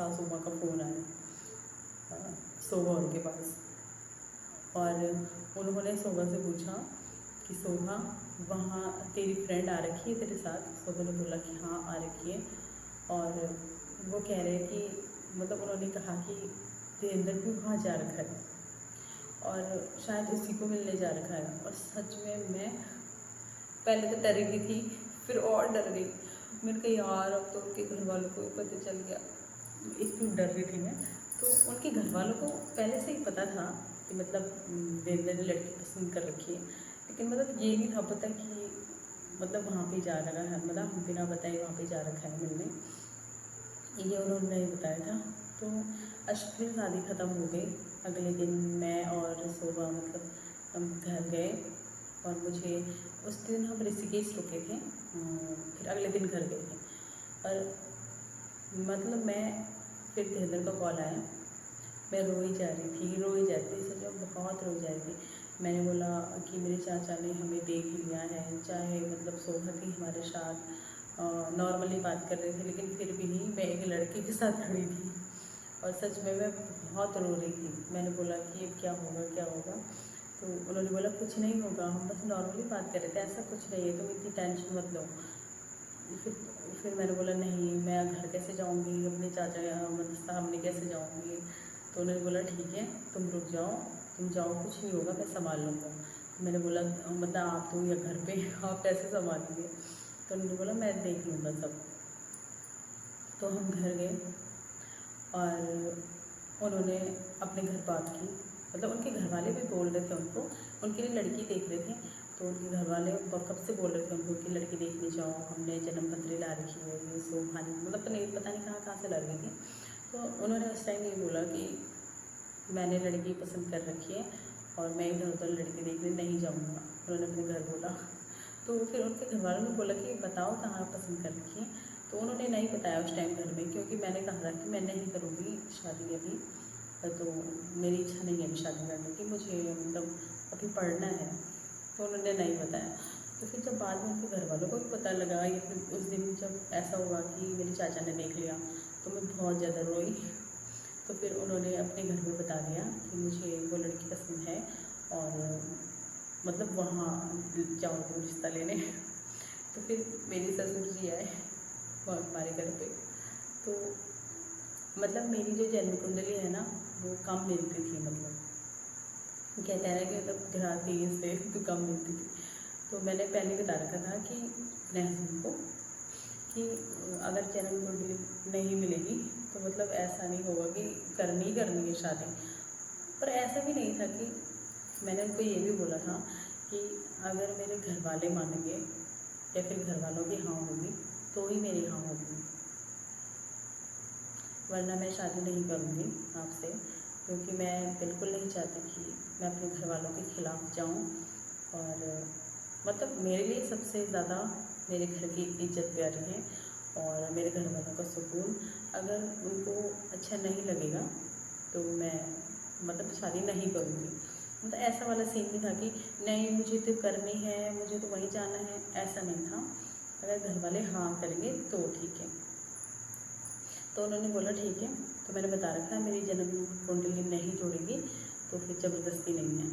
सासू माँ का फ़ोन आया शोभा उनके पास, और उन्होंने शोभा से पूछा कि शोभा, वहाँ तेरी फ्रेंड आ रखी है तेरे साथ? शोभा ने बोला कि हाँ आ रखी है, और वो कह रहे हैं कि मतलब उन्होंने कहा कि देवेंद्र भी वहाँ जा रखा है और शायद उसी को मिलने जा रखा है। और सच में मैं पहले तो डरी भी थी, फिर और डर गई। मैंने कहा यार अब तो उनके घर वालों को भी पता चल गया, इतनी डर रही थी मैं। तो उनके घर वालों को पहले से ही पता था कि मतलब देवेंद्र ने लड़की पसंद कर रखी है, लेकिन मतलब ये नहीं था पता कि मतलब वहाँ पे जा रहा है, मतलब हम बिना बताए वहाँ पे जा रखा है मिलने, ये उन्होंने नहीं बताया था। तो फिर शादी ख़त्म हो गई। अगले दिन मैं और शोभा मतलब हम घर गए, और मुझे उस दिन हम ऋषिकेश रुके थे, फिर अगले दिन घर गए थे। और मतलब मैं फिर देवेंद्र का कॉल आया, मैं रोई जा रही थी, सच में बहुत रोई जा रही थी। मैंने बोला कि मेरे चाचा ने हमें देख लिया है, चाहे मतलब शोभा थी हमारे साथ, नॉर्मली बात कर रहे थे, लेकिन फिर भी नहीं, मैं एक लड़के के साथ खड़ी थी और सच में मैं बहुत रो रही थी। मैंने बोला कि अब क्या होगा क्या होगा, तो उन्होंने बोला कुछ नहीं होगा, हम बस नॉर्मली बात कर रहे थे, ऐसा कुछ नहीं है, तुम इतनी टेंशन मत लो। फिर फिर मैंने बोला नहीं, मैं घर कैसे जाऊँगी, अपने चाचा मतलब सामने कैसे जाऊँगी? तो उन्होंने बोला ठीक है तुम रुक जाओ, तुम जाओ कुछ नहीं होगा, मैं संभाल लूँगा। तो मैंने बोला मतलब आप तो या घर पे आप कैसे संभालेंगे? तो उन्होंने बोला मैं देख लूँगा सब। तो हम घर गए और उन्होंने अपने घर बात की, मतलब उनके घर वाले भी बोल रहे थे उनको, उनके लिए लड़की देख रहे थे। तो उनके घर वाले कब से बोल रहे थे उनको कि लड़की देखने जाओ, हमने जन्म पत्री ला रखी है, ये सो खाने मतलब तो नहीं पता नहीं कहाँ से ला रही थी। तो उन्होंने उस टाइम ये बोला कि मैंने लड़की पसंद कर रखी है और मैं इधर उधर लड़की देखने नहीं जाऊँगा, उन्होंने अपने घर बोला। तो फिर उनके घर वालों ने बोला कि बताओ कहाँ पसंद कर रखी है? तो उन्होंने नहीं बताया उस टाइम घर में, क्योंकि मैंने कहा था कि मैं नहीं करूँगी शादी अभी, तो मेरी इच्छा नहीं है अभी शादी करने की, मुझे मतलब अभी पढ़ना है। तो उन्होंने नहीं बताया। तो फिर जब बाद में उनके घर वालों को भी पता लगा, या फिर उस दिन जब ऐसा हुआ कि मेरे चाचा ने देख लिया, तो मैं बहुत ज़्यादा रोई। तो फिर उन्होंने अपने घर में बता दिया कि मुझे वो लड़की पसंद है, और मतलब वहाँ जाओ तुम रिश्ता लेने। तो फिर मेरे ससुर जी आए हमारे घर पे। तो मतलब मेरी जो जन्म कुंडली है ना, वो कम मिलती थी, मतलब कहते हैं ना कि मतलब घराती से तो कम मिलती थी। तो मैंने पहले बता रखा था कि अपने हस्बैंड को कि अगर जन्म कुंडली नहीं मिलेगी तो मतलब ऐसा नहीं होगा कि करनी ही करनी है शादी। पर ऐसा भी नहीं था कि मैंने उनको ये भी बोला था कि अगर मेरे घर वाले मानेंगे या फिर घर वालों की हाँ होगी तो ही मेरी हाँ होगी, वरना मैं शादी नहीं करूँगी आपसे, क्योंकि मैं बिल्कुल नहीं चाहती कि मैं अपने घर वालों के खिलाफ़ जाऊँ। और मतलब मेरे लिए सबसे ज़्यादा मेरे घर की इज्जत प्यारी है, और मेरे घर वालों का सुकून। अगर उनको अच्छा नहीं लगेगा तो मैं मतलब शादी नहीं करूँगी। मतलब ऐसा वाला सीन नहीं था कि नहीं मुझे तो करनी है, मुझे तो वहीं जाना है, ऐसा नहीं था। अगर घर वाले हाँ करेंगे तो ठीक है। तो उन्होंने बोला ठीक है, तो मैंने बता रखा है मेरी जन्म कुंडली नहीं जोड़ेगी, तो फिर ज़बरदस्ती नहीं है।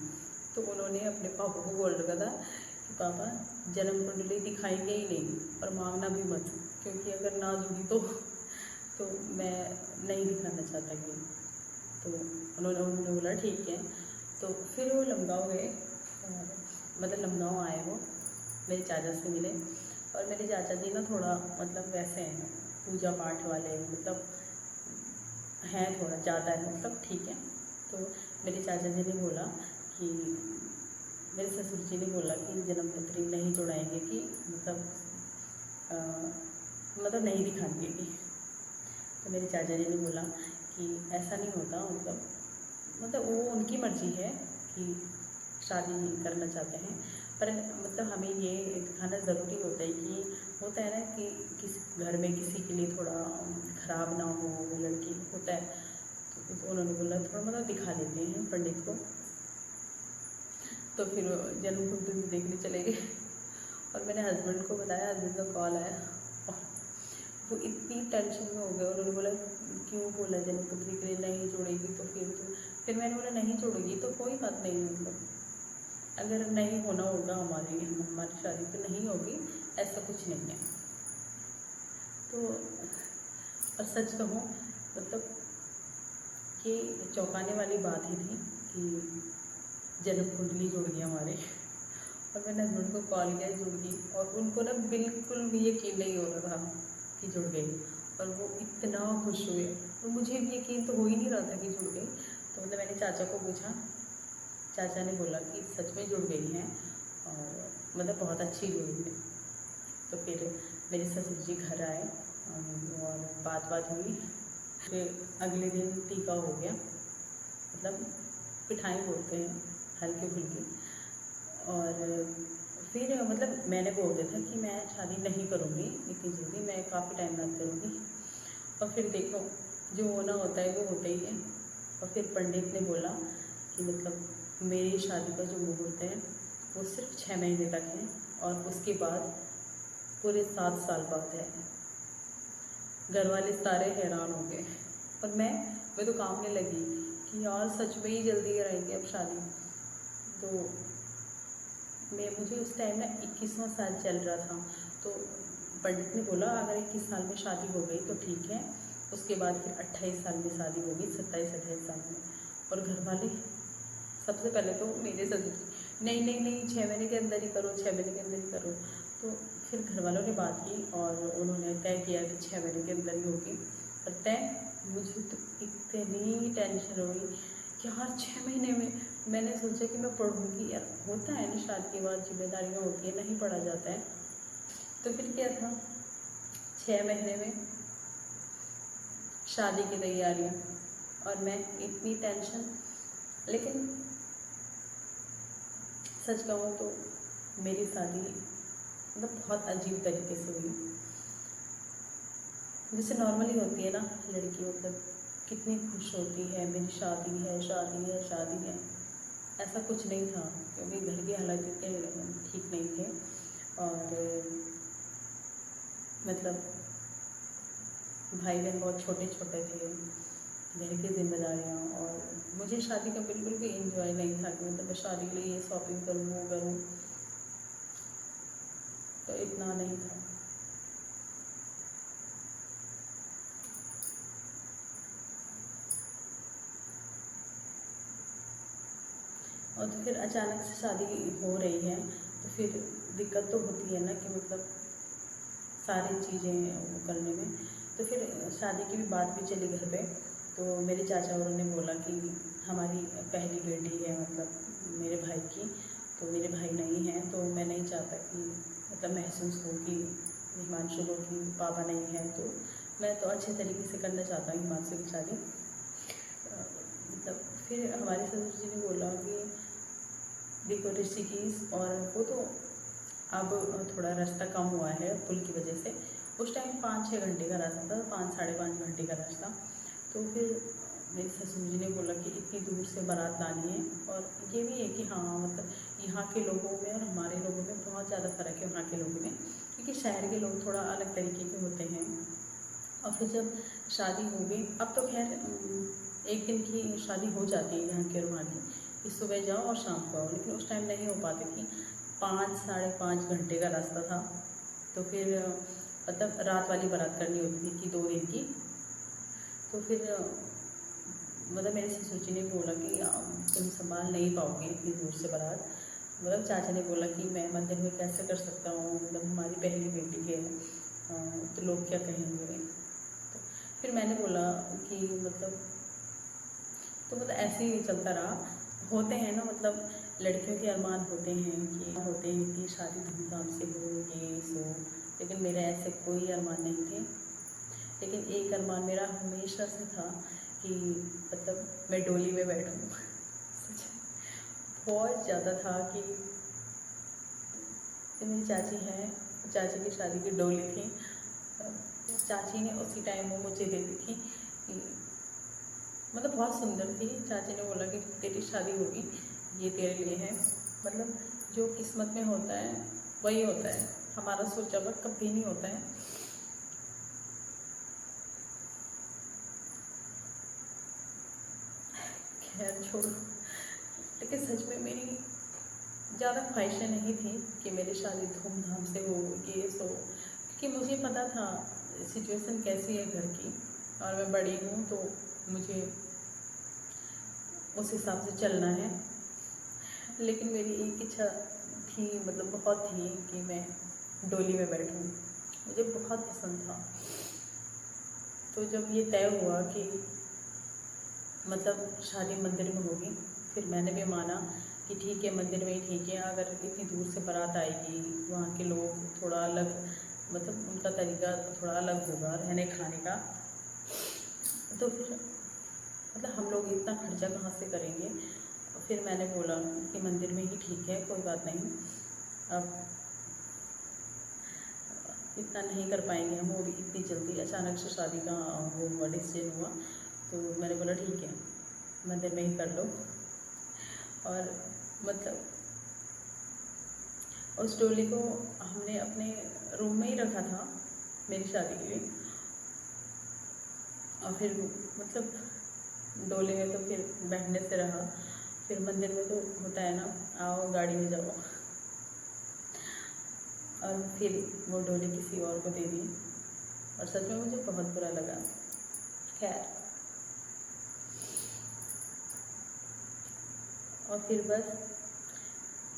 तो उन्होंने अपने पापा को बोल रखा था कि पापा जन्म कुंडली दिखाएंगे ही नहीं और मांगना भी मत, क्योंकि अगर ना जुड़ी तो मैं नहीं दिखाना चाहता ये। तो उन्होंने बोला ठीक है। तो फिर वो लमगाँव गए, मतलब लमगाँव आए वो मेरे चाचा से मिले। और मेरे चाचा जी ना थोड़ा मतलब वैसे हैं, पूजा पाठ वाले, मतलब हैं थोड़ा ज़्यादा है, मतलब ठीक है। तो मेरे चाचा जी ने बोला कि मेरे ससुर जी ने बोला कि जन्मपत्री नहीं जोड़ाएंगे कि मतलब नहीं दिखाएंगे कि। तो मेरे चाचा जी ने बोला कि ऐसा नहीं होता, मतलब वो उनकी मर्ज़ी है कि शादी करना चाहते हैं, पर मतलब हमें ये दिखाना ज़रूरी होता है कि होता है ना कि किसी घर में किसी के लिए थोड़ा ख़राब ना हो वो लड़की, होता है। तो उन्होंने बोला थोड़ा मतलब दिखा देते हैं पंडित को। तो फिर जन्म कुंडली देखने चले गए और मैंने हस्बैंड को बताया, हस्बैंड का कॉल आया और वो इतनी टेंशन में हो गए। उन्होंने बोला क्यों बोला जनकपुत्री के लिए नहीं जोड़ेगी तो फिर मैंने बोला नहीं जोड़ेगी तो कोई बात नहीं, मतलब अगर नहीं होना होगा हमारी शादी तो नहीं होगी, ऐसा कुछ नहीं है। तो और सच कहूँ मतलब कि चौंकाने वाली बात ही थी कि जन्म कुंडली जुड़ गई हमारे। और मैंने हस्बैंड को कॉल किया, जुड़ गई, और उनको ना बिल्कुल भी यकीन नहीं हो रहा था कि जुड़ गई, और वो इतना खुश हुए, और मुझे भी यकीन तो हो ही नहीं रहा था कि जुड़ गई। तो मतलब मैंने चाचा को पूछा, चाचा ने बोला कि सच में जुड़ गई हैं और मतलब बहुत अच्छी जुड़ी है। तो फिर मेरे ससुर जी घर आए और बात हुई। फिर अगले दिन टीका हो गया, मतलब पिठाई बोलते हैं हल्की फुल्की। और फिर मतलब मैंने बोल दिया था कि मैं शादी नहीं करूँगी इतनी जल्दी, मैं काफ़ी टाइम बाद करूँगी। और फिर देखो जो होना होता है वो होता ही है। और फिर पंडित ने बोला कि मतलब मेरी शादी का जो मुहूर्त है वो सिर्फ 6 महीने तक है, और उसके बाद पूरे 7 साल बाद है। घर वाले सारे हैरान हो गए, और मैं तो कांपने लगी कि यार सच में ही जल्दी कराएंगे अब शादी। तो मुझे उस टाइम ना 21वां साल चल रहा था। तो पंडित ने बोला अगर 21 साल में शादी हो गई तो ठीक है, उसके बाद फिर 28 साल में शादी होगी, 27-28 साल में। और घर वाले सबसे पहले तो मेरे ससुर नहीं 6 महीने के अंदर ही करो, 6 महीने के अंदर ही करो। तो फिर घर वालों ने बात की और उन्होंने तय किया कि 6 महीने के अंदर ही होगी। और तय मुझे तो इतनी टेंशन हुई कि यार 6 महीने में। मैंने सोचा कि मैं पढ़ूँगी, यार होता है ना शादी के बाद जिम्मेदारियाँ होती है, नहीं पढ़ा जाता है। तो फिर क्या था, 6 महीने में शादी की तैयारियाँ, और मैं इतनी टेंशन। लेकिन सच कहूँ तो मेरी शादी मतलब बहुत अजीब तरीके से हुई। जैसे नॉर्मली होती है ना लड़की, मतलब कितनी खुश होती है मेरी शादी है शादी है शादी है। ऐसा कुछ नहीं था, क्योंकि घर के हालात इतने ठीक नहीं थे, और मतलब भाई बहन बहुत छोटे छोटे थे, घर की जिम्मेदारियाँ, और मुझे शादी का बिल्कुल भी एंजॉय नहीं था कि मतलब मैं शादी के लिए ये शॉपिंग करूँ वो करूँ, तो इतना नहीं था। और तो फिर अचानक से शादी हो रही है, तो फिर दिक्कत तो होती है ना कि मतलब सारी चीज़ें वो करने में। तो फिर शादी की भी बात भी चली घर पे। तो मेरे चाचा और ने बोला कि हमारी पहली बेटी है मतलब मेरे भाई की, तो मेरे भाई नहीं हैं, तो मैं नहीं चाहता कि मतलब महसूस हो कि हिमांशु को कि पापा नहीं है। तो मैं तो अच्छे तरीके से करना चाहता हूँ हिमांशु की शादी। मतलब फिर हमारे ससुर जी ने बोला कि देखो ऋषिकेश, और वो तो अब थोड़ा रास्ता कम हुआ है पुल की वजह से। उस टाइम 5-6 घंटे का रास्ता था, 5-5.5 घंटे का रास्ता। तो फिर मेरे ससुर जी ने बोला कि इतनी दूर से बारात लानी है। और ये भी है कि हाँ मतलब यहाँ के लोगों में और हमारे लोगों में बहुत ज़्यादा फ़र्क है। वहाँ के लोगों में, क्योंकि शहर के लोग थोड़ा अलग तरीके के होते हैं। और फिर जब शादी हो गई, अब तो खैर एक दिन की शादी हो जाती है यहाँ के और वहाँ की, कि सुबह जाओ और शाम को आओ। लेकिन उस टाइम नहीं हो पाती थी, 5-5.5 घंटे का रास्ता था। तो फिर मतलब रात वाली बारात करनी होती थी कि 2 दिन की। तो फिर मतलब मेरे ससुर जी ने बोला कि तुम संभाल नहीं पाओगे इतनी दूर से बारात। मतलब चाचा ने बोला कि मैं मंदिर में कैसे कर सकता हूँ, मतलब हमारी पहली बेटी है, तो लोग क्या कहेंगे। तो फिर मैंने बोला कि मतलब तो मतलब ऐसे ही चलता रहा। होते हैं ना मतलब लड़कियों के अरमान होते हैं कि शादी धूमधाम से हो, ये सो। लेकिन मेरे ऐसे कोई अरमान नहीं थे। लेकिन एक अरमान मेरा हमेशा से था कि मतलब मैं डोली में बैठूं। बहुत ज़्यादा था कि मेरी चाची हैं, चाची की शादी की डोली थी। चाची ने उसी टाइम वो मुझे दे दी थी कि मतलब बहुत सुंदर थी। चाची ने बोला कि तेरी शादी होगी, ये तेरे लिए है। मतलब जो किस्मत में होता है वही होता है, हमारा सोचा हुआ कभी नहीं होता है। खैर छोड़ो। लेकिन सच में मेरी ज़्यादा ख्वाहिशें नहीं थी कि मेरी शादी धूमधाम से हो, ये सो, क्योंकि मुझे पता था सिचुएशन कैसी है घर की, और मैं बड़ी हूँ तो मुझे उस हिसाब से चलना है। लेकिन मेरी एक इच्छा थी, मतलब बहुत थी, कि मैं डोली में बैठूं। मुझे बहुत पसंद था। तो जब ये तय हुआ कि मतलब शादी मंदिर में होगी, फिर मैंने भी माना कि ठीक है, मंदिर में ही ठीक है। अगर इतनी दूर से बारात आएगी, वहाँ के लोग थोड़ा अलग, मतलब उनका तरीका थोड़ा अलग होगा रहने खाने का, तो फिर मतलब हम लोग इतना खर्चा कहाँ से करेंगे। फिर मैंने बोला कि मंदिर में ही ठीक है, कोई बात नहीं, अब इतना नहीं कर पाएंगे हम, वो भी इतनी जल्दी अचानक से शादी का वो हुआ, डिसीजन हुआ। तो मैंने बोला ठीक है, मंदिर में ही कर लो। और मतलब उस डोली को हमने अपने रूम में ही रखा था मेरी शादी के लिए। और फिर मतलब डोली में तो फिर बैठने से रहा, फिर मंदिर में तो होता है ना, आओ गाड़ी में जाओ। और फिर वो डोली किसी और को दे दी, और सच में मुझे बहुत बुरा लगा। खैर, और फिर बस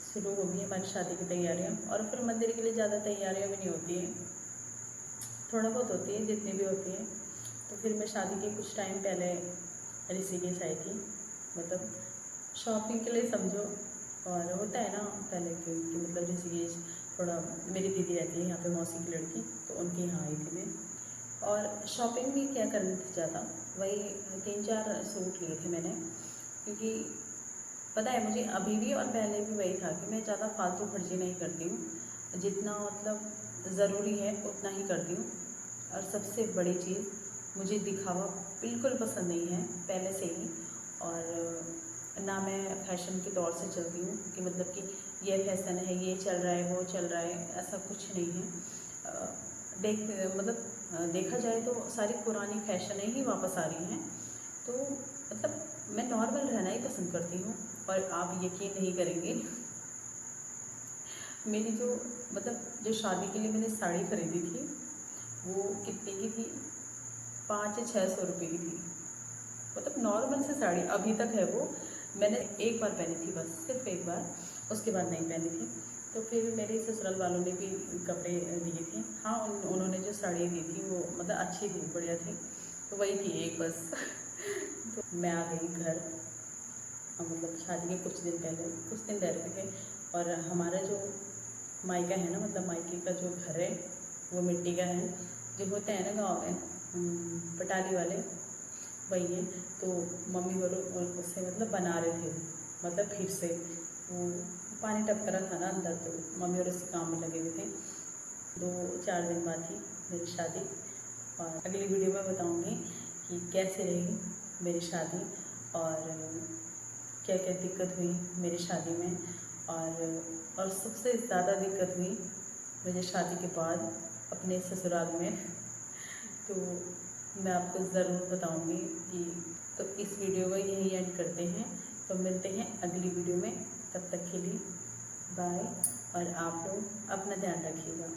शुरू हो गई हमारी शादी की तैयारियाँ। और फिर मंदिर के लिए ज़्यादा तैयारियाँ भी नहीं होती हैं, थोड़ा बहुत होती है, जितनी भी होती है। तो फिर मैं शादी के कुछ टाइम पहले ऋषिकेश आई थी, मतलब शॉपिंग के लिए समझो। और होता है ना पहले कि मतलब ऋषिकेश, थोड़ा मेरी दीदी रहती है यहाँ पे, मौसी की लड़की, तो उनके यहाँ आई थी मैं। और शॉपिंग भी क्या करनी थी ज़्यादा, वही 3-4 सूट लिए थे मैंने, क्योंकि पता है मुझे अभी भी और पहले भी वही था कि मैं ज़्यादा फालतू खर्ची नहीं करती हूँ, जितना मतलब ज़रूरी है उतना ही करती हूँ। और सबसे बड़ी चीज़, मुझे दिखावा बिल्कुल पसंद नहीं है पहले से ही। और ना मैं फैशन के दौर से चलती हूँ कि मतलब कि ये फैशन है, ये चल रहा है, वो चल रहा है, ऐसा कुछ नहीं है। देख मतलब देखा जाए तो सारी पुरानी फैशनें ही वापस आ रही हैं। तो मतलब मैं नॉर्मल रहना ही पसंद करती हूँ। और आप यकीन नहीं करेंगे, मेरी जो मतलब जो शादी के लिए मैंने साड़ी खरीदी थी, वो कितने की थी, 500-600 रुपये की थी। मतलब नॉर्मल से साड़ी, अभी तक है वो, मैंने एक बार पहनी थी बस, सिर्फ एक बार, उसके बाद नहीं पहनी थी। तो फिर मेरे ससुराल वालों ने भी कपड़े दिए थे। हाँ, उन्होंने जो साड़ी दी थी वो मतलब अच्छी थी, बढ़िया थी, तो वही थी एक बस। तो मैं आ गई घर, मतलब शादी के कुछ दिन पहले, कुछ दिन रह रहे थे। और हमारा जो मायका है ना, मतलब मायके का जो घर है वो मिट्टी का है, जो होता है ना गाँव में पटाली वाले, वही है। तो मम्मी और उससे मतलब बना रहे थे, मतलब फिर से वो पानी टपक रहा था ना अंदर, तो मम्मी और उसी काम में लगे हुए थे। 2-4 दिन बाद थी मेरी शादी, और अगली वीडियो में बताऊंगी कि कैसे रही मेरी शादी, और क्या क्या दिक्कत हुई मेरी शादी में। और सबसे ज़्यादा दिक्कत हुई मुझे शादी के बाद अपने ससुराल में। तो मैं आपको ज़रूर बताऊंगी कि, तो इस वीडियो को यही एंड करते हैं। तो मिलते हैं अगली वीडियो में, तब तक के लिए बाय। और आप लोग अपना ध्यान रखिएगा।